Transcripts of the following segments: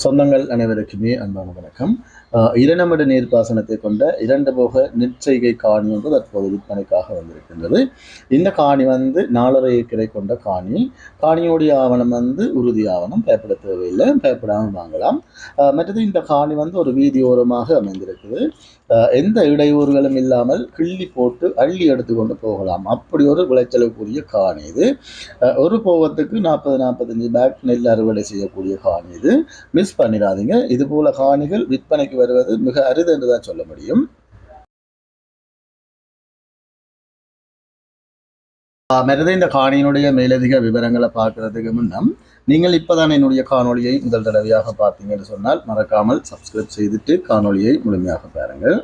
சொந்தங்கள் அனைவருக்குமே அன்பான வணக்கம். இரண்டமடு நீர்ப்பாசனத்தை கொண்ட 2 போக நெற்செய்கை காணி ஒன்று தற்போது விற்பனைக்காக வந்திருக்கின்றது. இந்த காணி 4.5 ஏக்கரை கொண்ட காணி. காணியோடைய ஆவணம் உறுதி ஆவணம், பயப்பட தேவையில்லை, பயப்படாமல் வாங்கலாம். மற்றது இந்த காணி ஒரு வீதியோரமாக அமைந்திருக்குது. எந்த இடையூறுகளும் இல்லாமல் கிள்ளி போட்டு அள்ளி எடுத்துக்கொண்டு போகலாம். அப்படி ஒரு விளைச்சலுக்குரிய காணி இது. ஒரு போகத்துக்கு 40-45 பேக் நெல் அறுவடை செய்யக்கூடிய காணி இது. மிஸ் பண்ணிடாதீங்க. இது போல காணிகள் விற்பனைக்கு வருவது மிக அரிது என்றுதான் சொல்ல முடியும். மற்றது இந்த காணியினுடைய மேலதிக விவரங்களை பார்க்கறதுக்கு முன்னம் நீங்கள் இப்போதான் என்னுடைய காணொலியை முதல் தடவையாக பார்த்தீங்கன்னு சொன்னால் மறக்காமல் சப்ஸ்கிரைப் செய்துட்டு காணொலியை முழுமையாக பாருங்கள்.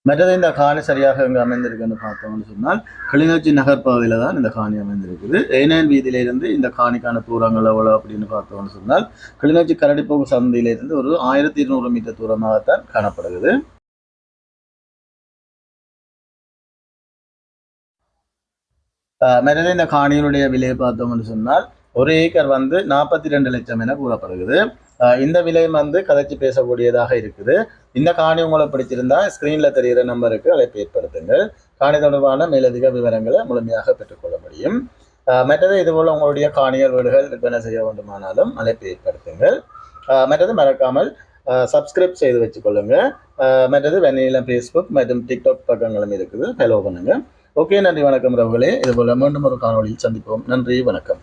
மற்றது இந்த காணி சரியாக எங்கே அமைந்திருக்குன்னு பார்த்தோம்னு சொன்னால் கிளிநொச்சி நகர் பகுதியில் தான் இந்த காணி அமைந்திருக்குது. ஏனையன் வீதியிலிருந்து இந்த காணிக்கான தூரங்கள் எவ்வளோ அப்படின்னு பார்த்தோம்னு சொன்னால் கிளிநொச்சி கரடிப்போக்கு சந்தையிலிருந்து ஒரு 1200 மீட்டர் தூரமாகத்தான் காணப்படுகிறது. மற்றது இந்த காணியினுடைய விலையை பார்த்தோம்னு சொன்னால் ஒரு ஏக்கர் 42 லட்சம் என கூறப்படுகிறது. இந்த விலை கதைச்சு பேசக்கூடியதாக இருக்குது. இந்த காணி உங்களை பிடிச்சிருந்தா ஸ்கிரீன்ல தெரிகிற நம்பருக்கு அழைப்பு ஏற்படுத்துங்கள். காணி தொடர்பான மேலதிக விவரங்களை முழுமையாக பெற்றுக்கொள்ள முடியும். மற்றது இதுபோல உங்களுடைய காணிகள் வீடுகள் விற்பனை செய்ய வேண்டுமானாலும் அழைப்பு ஏற்படுத்துங்கள். மற்றது மறக்காமல் சப்ஸ்கிரைப் செய்து வச்சுக்கொள்ளுங்க. மற்றது வெண்ணிலம் ஃபேஸ்புக் மற்றும் டிக்டாக் பக்கங்களும் இருக்குது, ஃபாலோ பண்ணுங்க. ஓகே, நன்றி வணக்கம் ரவுகளே. இதுபோல மீண்டும் ஒரு காணொலியில் சந்திப்போம். நன்றி, வணக்கம்.